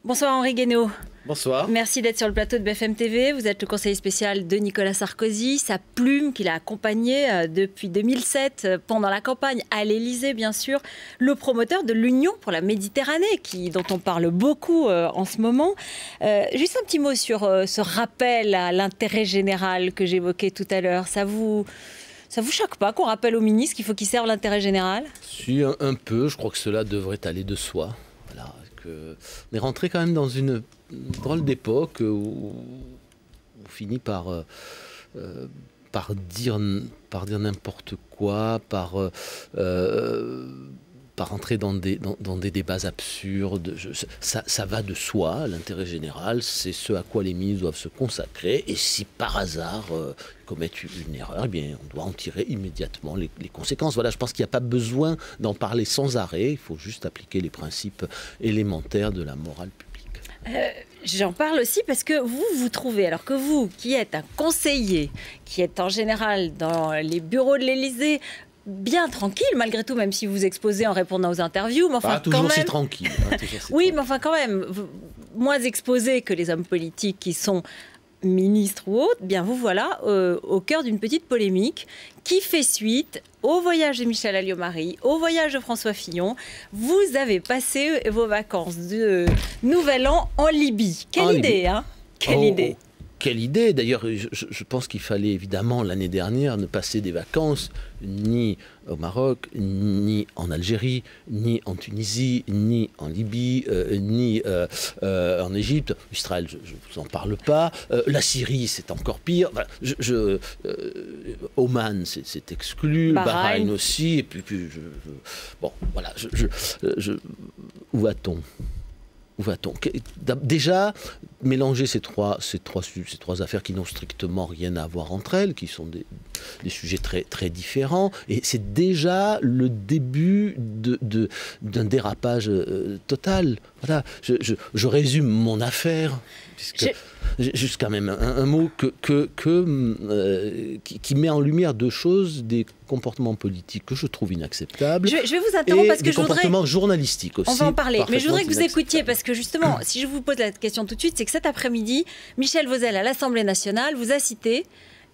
Bonsoir Henri Guénaud. Bonsoir. Merci d'être sur le plateau de BFM TV. Vous êtes le conseiller spécial de Nicolas Sarkozy. Sa plume qu'il a accompagnée depuis 2007, pendant la campagne, à l'Élysée bien sûr. Le promoteur de l'Union pour la Méditerranée, dont on parle beaucoup en ce moment. Juste un petit mot sur ce rappel à l'intérêt général que j'évoquais tout à l'heure. Ça vous choque pas qu'on rappelle au ministre qu'il faut qu'il serve l'intérêt général? Si, un peu. Je crois que cela devrait aller de soi. Voilà, on est rentré quand même dans une drôle d'époque où on finit par dire n'importe quoi, par entrer dans des débats absurdes. Ça va de soi. L'intérêt général, c'est ce à quoi les ministres doivent se consacrer. Et si par hasard commettent une erreur, eh bien, on doit en tirer immédiatement les conséquences. Voilà, je pense qu'il n'y a pas besoin d'en parler sans arrêt. Il faut juste appliquer les principes élémentaires de la morale publique. J'en parle aussi parce que vous trouvez, alors que vous, qui êtes un conseiller, qui êtes en général dans les bureaux de l'Élysée, bien tranquille malgré tout, même si vous exposez en répondant aux interviews. Mais enfin, pas toujours quand même... si tranquille. Oui, mais enfin quand même, moins exposé que les hommes politiques qui sont ministres ou autres, bien vous voilà au cœur d'une petite polémique qui fait suite au voyage de Michèle Alliot-Marie, au voyage de François Fillon. Vous avez passé vos vacances de Nouvel An en Libye. Quelle idée, hein? Quelle idée. Quelle idée. D'ailleurs, je pense qu'il fallait évidemment l'année dernière ne passer des vacances ni au Maroc, ni en Algérie, ni en Tunisie, ni en Libye, ni en Égypte. Israël, je ne vous en parle pas. La Syrie, c'est encore pire. Voilà. Oman, c'est exclu. Bahreïn aussi. Et puis bon, voilà. Où va-t-on? Où va-t-on? Déjà, mélanger ces trois affaires qui n'ont strictement rien à voir entre elles, qui sont des sujets très, très différents, et c'est déjà le début d'un dérapage total. Voilà. Je résume mon affaire, puisque juste quand même un mot qui met en lumière deux choses, des comportements politiques que je trouve inacceptables. Je vais vous interrompre parce que je voudrais... Des comportements journalistiques aussi. On va en parler, mais je voudrais que vous écoutiez, parce que justement, si je vous pose la question tout de suite, c'est que cet après-midi, Michel Vozelle à l'Assemblée nationale vous a cité,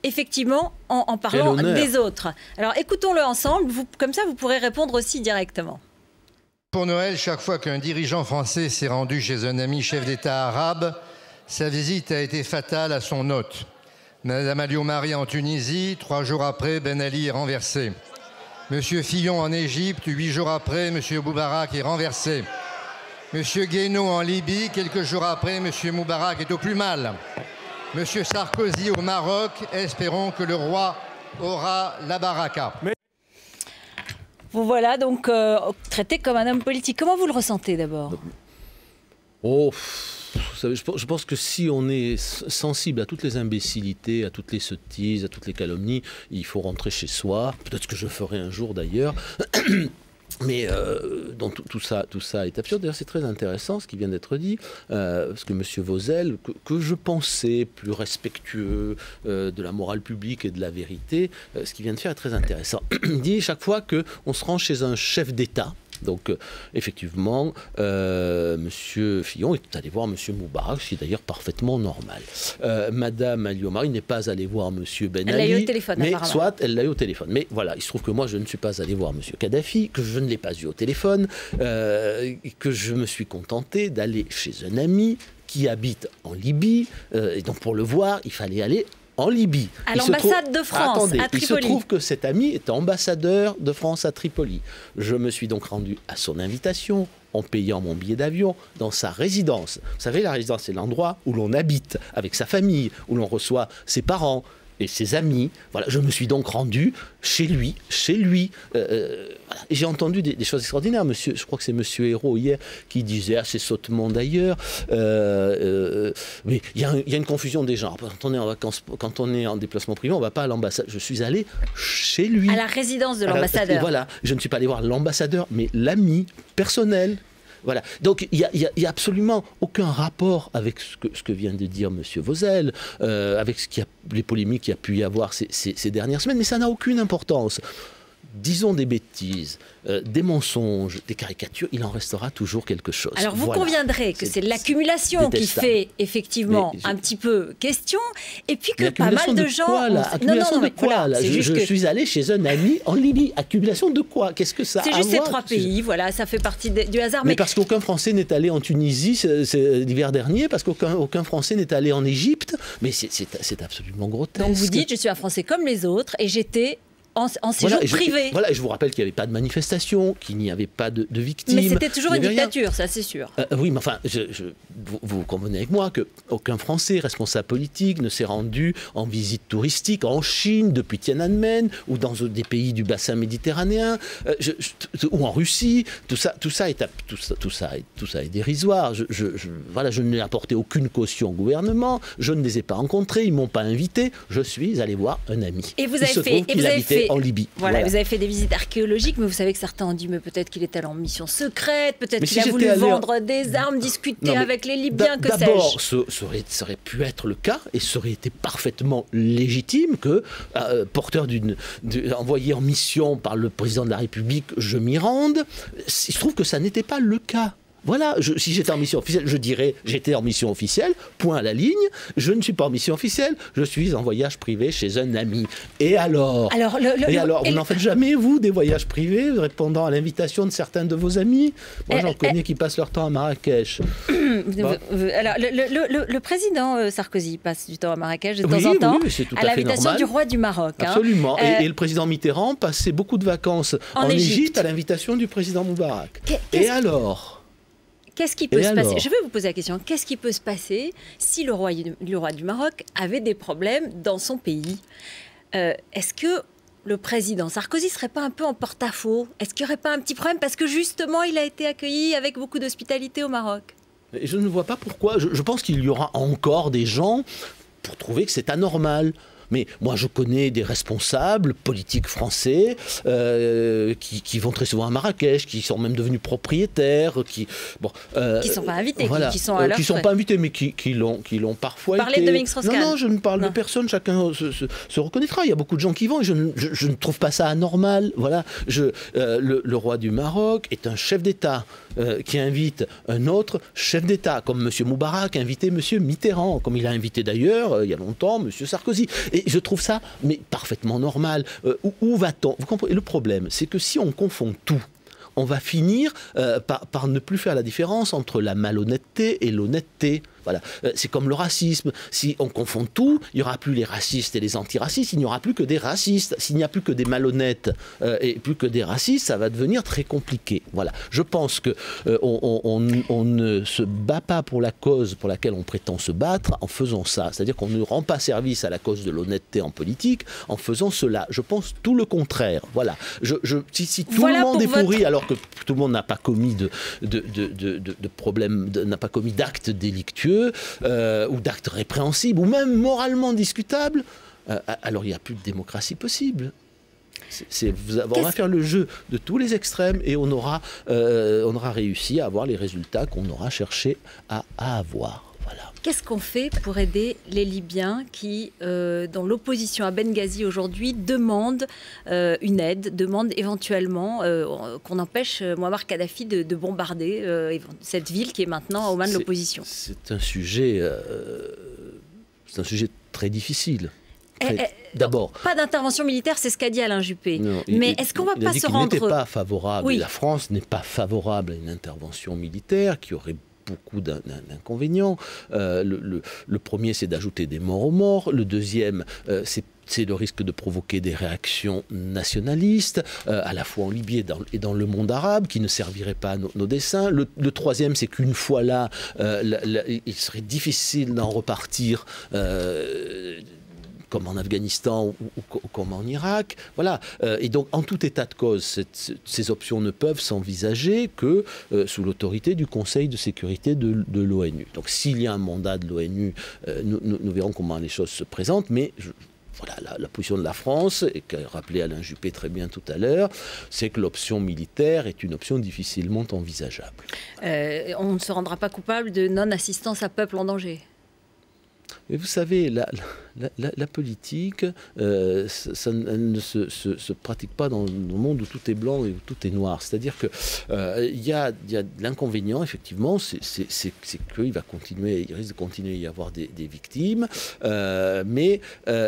effectivement, en parlant des autres. Alors écoutons-le ensemble, comme ça vous pourrez répondre aussi directement. Pour Noël, chaque fois qu'un dirigeant français s'est rendu chez un ami chef d'État arabe, sa visite a été fatale à son hôte. Madame Alliot-Marie en Tunisie, 3 jours après, Ben Ali est renversé. Monsieur Fillon en Égypte, 8 jours après, Monsieur Moubarak est renversé. Monsieur Guénaud en Libye, quelques jours après, Monsieur Moubarak est au plus mal. Monsieur Sarkozy au Maroc, espérons que le roi aura la baraka. Vous voilà donc traité comme un homme politique. Comment vous le ressentez d'abord? Vous savez, je pense que si on est sensible à toutes les imbécilités, à toutes les sottises, à toutes les calomnies, il faut rentrer chez soi. Peut-être que je ferai un jour d'ailleurs. Mais donc, tout ça est absurde. D'ailleurs, c'est très intéressant ce qui vient d'être dit, parce que M. Vozelle, que je pensais plus respectueux de la morale publique et de la vérité, ce qu'il vient de faire est très intéressant. Il dit chaque fois qu'on se rend chez un chef d'État, donc effectivement, Monsieur Fillon est allé voir Monsieur Moubarak, ce qui est d'ailleurs parfaitement normal. Madame Alliot-Marie n'est pas allée voir Monsieur Ben Ali. Elle l'a eu au téléphone, mais apparemment. Soit elle l'a eu au téléphone. Mais voilà, il se trouve que moi je ne suis pas allé voir Monsieur Kadhafi, que je ne l'ai pas eu au téléphone, que je me suis contenté d'aller chez un ami qui habite en Libye, et donc pour le voir, il fallait aller en Libye. À l'ambassade de France, à Tripoli. Il se trouve que cet ami est ambassadeur de France à Tripoli. Je me suis donc rendu à son invitation en payant mon billet d'avion dans sa résidence. Vous savez, la résidence, c'est l'endroit où l'on habite avec sa famille, où l'on reçoit ses parents et ses amis. Voilà, je me suis donc rendu chez lui. Voilà. Et j'ai entendu des choses extraordinaires. Je crois que c'est Monsieur Hérault hier qui disait assez sottement d'ailleurs. Mais il y a une confusion des genres. Quand on est en vacances, quand on est en déplacement privé, on ne va pas à l'ambassade. Je suis allé chez lui. À la résidence de l'ambassadeur. Voilà, je ne suis pas allé voir l'ambassadeur, mais l'ami personnel. Voilà. Donc il y a absolument aucun rapport avec ce que vient de dire M. Vozelle, avec les polémiques qu'il y a pu y avoir ces dernières semaines, mais ça n'a aucune importance. disons des bêtises, des mensonges, des caricatures, il en restera toujours quelque chose. Alors vous conviendrez que c'est l'accumulation qui fait effectivement un petit peu question, et puis que pas mal de gens... Accumulation de quoi là, je suis allé chez un ami en Libye. Accumulation de quoi? Qu'est-ce que ça a à voir? C'est juste ces 3 pays, voilà, ça fait partie du hasard. Mais parce qu'aucun Français n'est allé en Tunisie l'hiver dernier, parce qu'aucun Français n'est allé en Égypte, mais c'est absolument grotesque. Donc vous dites, je suis un Français comme les autres, et j'étais en séjour privé. Voilà, et je vous rappelle qu'il n'y avait pas de manifestation, qu'il n'y avait pas de victimes. Mais c'était toujours une dictature, ça c'est sûr. Oui, mais enfin, vous convenez avec moi qu'aucun Français responsable politique ne s'est rendu en visite touristique en Chine, depuis Tiananmen, ou dans des pays du bassin méditerranéen, ou en Russie. Tout ça est dérisoire. Voilà, je n'ai apporté aucune caution au gouvernement, je ne les ai pas rencontrés, ils ne m'ont pas invité, je suis allé voir un ami. Et vous avez fait en Libye. Voilà, vous avez fait des visites archéologiques, mais vous savez que certains ont dit mais peut-être qu'il est allé en mission secrète, peut-être qu'il a voulu vendre des armes, discuter avec les Libyens, que sais-je. D'abord, ça aurait pu être le cas, et ça aurait été parfaitement légitime que, envoyé en mission par le président de la République, je m'y rende. Il se trouve que ça n'était pas le cas. Voilà, si j'étais en mission officielle, je dirais j'étais en mission officielle, point à la ligne. Je ne suis pas en mission officielle, je suis en voyage privé chez un ami. Et alors vous n'en faites jamais, vous, des voyages privés, répondant à l'invitation de certains de vos amis? Moi, j'en connais qui passent leur temps à Marrakech. Alors, le président Sarkozy passe du temps à Marrakech de temps en temps, à l'invitation du roi du Maroc. Absolument. Et le président Mitterrand passait beaucoup de vacances en Égypte à l'invitation du président Moubarak. Et alors ? Qu'est-ce qui peut se passer? Je vais vous poser la question. Qu'est-ce qui peut se passer si le roi du Maroc avait des problèmes dans son pays? Est-ce que le président Sarkozy ne serait pas un peu en porte-à-faux? Est-ce qu'il n'y aurait pas un petit problème parce que justement il a été accueilli avec beaucoup d'hospitalité au Maroc? Je ne vois pas pourquoi. Je pense qu'il y aura encore des gens pour trouver que c'est anormal. Mais moi, je connais des responsables politiques français qui vont très souvent à Marrakech, qui sont même devenus propriétaires, qui ne sont pas invités, voilà, qui sont à leur sont pas invités, mais qui l'ont parfois été. Parlez de Dominique Strauss-Kahn. Non, je ne parle de personne. Chacun se reconnaîtra. Il y a beaucoup de gens qui vont, et je ne trouve pas ça anormal. Voilà, le roi du Maroc est un chef d'État qui invite un autre chef d'État, comme M. Moubarak a invité M. Mitterrand, comme il a invité d'ailleurs il y a longtemps M. Sarkozy. Et je trouve ça parfaitement normal. Où va-t-on? Vous comprenez? Le problème, c'est que si on confond tout, on va finir par ne plus faire la différence entre la malhonnêteté et l'honnêteté. Voilà. C'est comme le racisme. Si on confond tout, il n'y aura plus les racistes et les antiracistes, il n'y aura plus que des racistes. S'il n'y a plus que des malhonnêtes et plus que des racistes, ça va devenir très compliqué. Voilà. Je pense qu'on ne se bat pas pour la cause pour laquelle on prétend se battre en faisant ça. C'est-à-dire qu'on ne rend pas service à la cause de l'honnêteté en politique en faisant cela. Je pense tout le contraire. Voilà. Si tout le monde est pourri alors que tout le monde n'a pas commis de problème, n'a pas commis d'actes délictueux, ou d'actes répréhensibles, ou même moralement discutables, alors il n'y a plus de démocratie possible. On va faire le jeu de tous les extrêmes et on aura réussi à avoir les résultats qu'on aura cherché à avoir. Voilà. Qu'est-ce qu'on fait pour aider les Libyens qui, dans l'opposition à Benghazi aujourd'hui, demandent une aide, demandent éventuellement qu'on empêche Mouammar Kadhafi de bombarder cette ville qui est maintenant aux mains de l'opposition? C'est un sujet très difficile. D'abord, pas d'intervention militaire, c'est ce qu'a dit Alain Juppé. Mais est-ce qu'on ne va pas se rendre... Il n'était pas favorable, oui. La France n'est pas favorable à une intervention militaire qui aurait beaucoup d'inconvénients. Le premier, c'est d'ajouter des morts aux morts. Le deuxième, c'est le risque de provoquer des réactions nationalistes, à la fois en Libye et dans le monde arabe, qui ne serviraient pas à nos desseins. Le troisième, c'est qu'une fois là, il serait difficile d'en repartir comme en Afghanistan ou comme en Irak. Voilà. Et donc, en tout état de cause, ces options ne peuvent s'envisager que sous l'autorité du Conseil de sécurité de l'ONU. Donc, s'il y a un mandat de l'ONU, nous verrons comment les choses se présentent, mais... Voilà, la position de la France, et qu'a rappelé Alain Juppé très bien tout à l'heure, c'est que l'option militaire est une option difficilement envisageable. On ne se rendra pas coupable de non-assistance à peuple en danger? Mais vous savez, La politique, ça ne se pratique pas dans le monde où tout est blanc et où tout est noir. C'est-à-dire qu'il y a de l'inconvénient, effectivement, c'est qu'il il risque de continuer à y avoir des victimes. Mais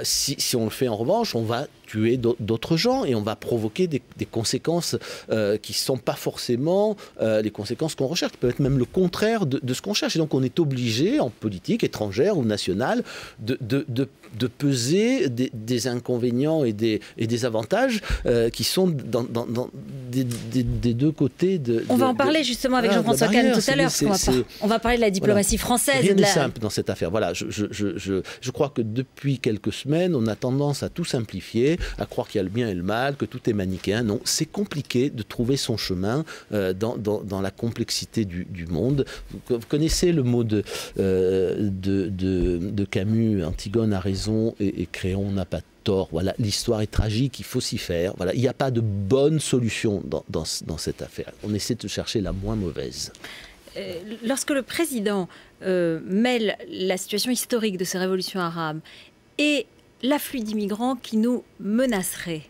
si on le fait en revanche, on va tuer d'autres gens et on va provoquer des conséquences qui ne sont pas forcément les conséquences qu'on recherche, qui peuvent être même le contraire de ce qu'on cherche. Et donc on est obligé, en politique étrangère ou nationale, de peser des inconvénients et des avantages qui sont des deux côtés On va en parler justement avec Jean-François Kahn tout à l'heure, parce qu'on va parler de la diplomatie française. Rien n'est simple dans cette affaire. Voilà, je crois que depuis quelques semaines, on a tendance à tout simplifier, à croire qu'il y a le bien et le mal, que tout est manichéen. Non, c'est compliqué de trouver son chemin dans la complexité du monde. Vous connaissez le mot de Camus, Antigone a raison et Créon n'a pas tort. Voilà, l'histoire est tragique, il faut s'y faire. Voilà, il n'y a pas de bonne solution dans cette affaire. On essaie de chercher la moins mauvaise. Lorsque le président mêle la situation historique de ces révolutions arabes et l'afflux d'immigrants qui nous menacerait,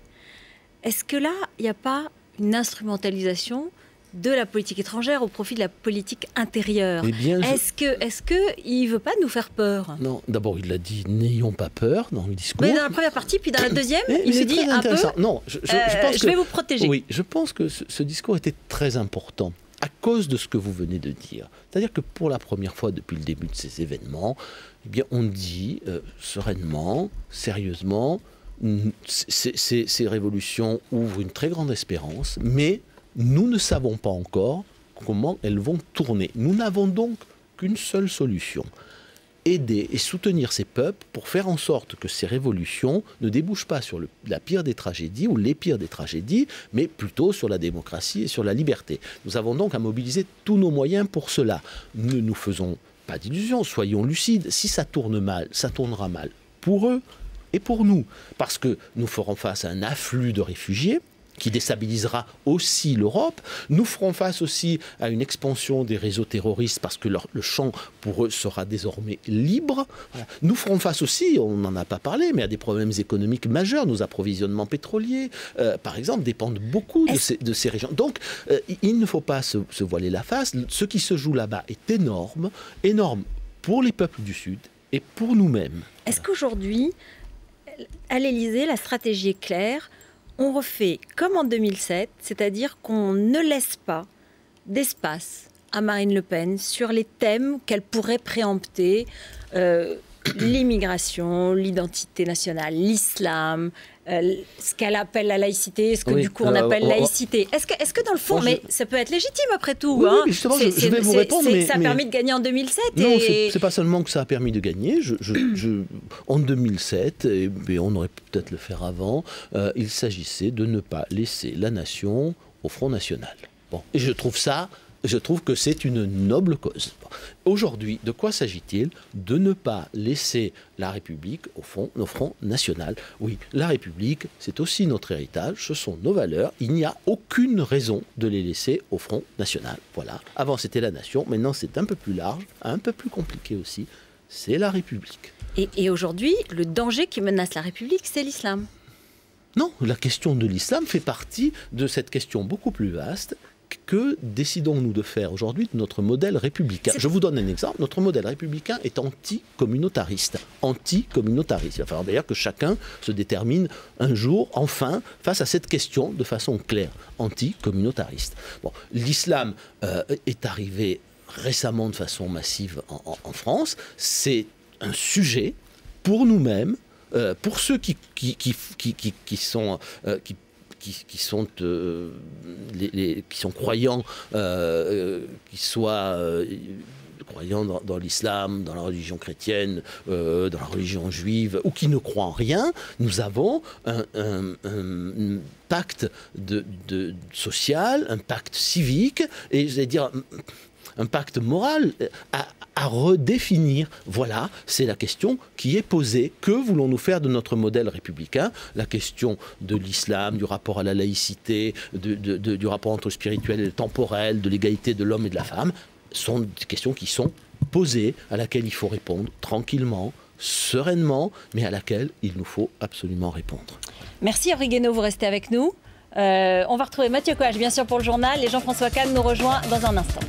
est-ce que là, il n'y a pas une instrumentalisation de la politique étrangère au profit de la politique intérieure? Est-ce qu'il ne veut pas nous faire peur? Non, d'abord, il a dit « n'ayons pas peur » dans le discours. Mais dans la première partie, puis dans la deuxième, il nous dit un peu « non, je pense je vais vous protéger ». Oui, je pense que ce discours était très important à cause de ce que vous venez de dire. C'est-à-dire que pour la première fois depuis le début de ces événements, eh bien, on dit sereinement, sérieusement, ces révolutions ouvrent une très grande espérance, mais nous ne savons pas encore comment elles vont tourner. Nous n'avons donc qu'une seule solution: aider et soutenir ces peuples pour faire en sorte que ces révolutions ne débouchent pas sur la pire des tragédies ou les pires des tragédies, mais plutôt sur la démocratie et sur la liberté. Nous avons donc à mobiliser tous nos moyens pour cela. Ne nous faisons pas d'illusions, soyons lucides. Si ça tourne mal, ça tournera mal pour eux et pour nous, parce que nous ferons face à un afflux de réfugiés qui déstabilisera aussi l'Europe. Nous ferons face aussi à une expansion des réseaux terroristes parce que le champ pour eux sera désormais libre. Voilà. Nous ferons face aussi, on n'en a pas parlé, mais à des problèmes économiques majeurs. Nos approvisionnements pétroliers, par exemple, dépendent beaucoup de ces régions. Donc, il ne faut pas se voiler la face. Ce qui se joue là-bas est énorme, énorme pour les peuples du Sud et pour nous-mêmes. Est-ce qu'aujourd'hui, à l'Élysée, la stratégie est claire? On refait comme en 2007, c'est-à-dire qu'on ne laisse pas d'espace à Marine Le Pen sur les thèmes qu'elle pourrait préempter, l'immigration, l'identité nationale, l'islam, ce qu'elle appelle la laïcité, ce que du coup on appelle laïcité. Est-ce que dans le fond, mais ça peut être légitime après tout, oui, hein, justement, je vais vous répondre. Ça a permis de gagner en 2007. Non, c'est pas seulement que ça a permis de gagner. En 2007, et on aurait peut-être le faire avant, il s'agissait de ne pas laisser la nation au Front National. Bon. Et je trouve que c'est une noble cause. Aujourd'hui, de quoi s'agit-il? De ne pas laisser la République au Front National. Oui, la République, c'est aussi notre héritage, ce sont nos valeurs. Il n'y a aucune raison de les laisser au Front National. Voilà. Avant, c'était la nation. Maintenant, c'est un peu plus large, un peu plus compliqué aussi. C'est la République. Et aujourd'hui, le danger qui menace la République, c'est l'islam. Non, la question de l'islam fait partie de cette question beaucoup plus vaste. Que décidons-nous de faire aujourd'hui de notre modèle républicain? Je vous donne un exemple. Notre modèle républicain est anticommunautariste. Anticommunautariste. Il va falloir d'ailleurs que chacun se détermine un jour, enfin, face à cette question de façon claire. Anticommunautariste. Bon, l'islam est arrivé récemment de façon massive en France. C'est un sujet pour nous-mêmes, pour ceux qui sont croyants, qui soient croyants dans l'islam, dans la religion chrétienne, dans la religion juive, ou qui ne croient en rien. Nous avons un pacte social, un pacte civique, et je vais dire un pacte moral à redéfinir. Voilà, c'est la question qui est posée. Que voulons-nous faire de notre modèle républicain? La question de l'islam, du rapport à la laïcité, du rapport entre le spirituel et le temporel, de l'égalité de l'homme et de la femme, sont des questions qui sont posées, à laquelle il faut répondre tranquillement, sereinement, mais à laquelle il nous faut absolument répondre. Merci Henri Guénaud, vous restez avec nous. On va retrouver Mathieu Coach, bien sûr, pour le journal, et Jean-François Kahn nous rejoint dans un instant.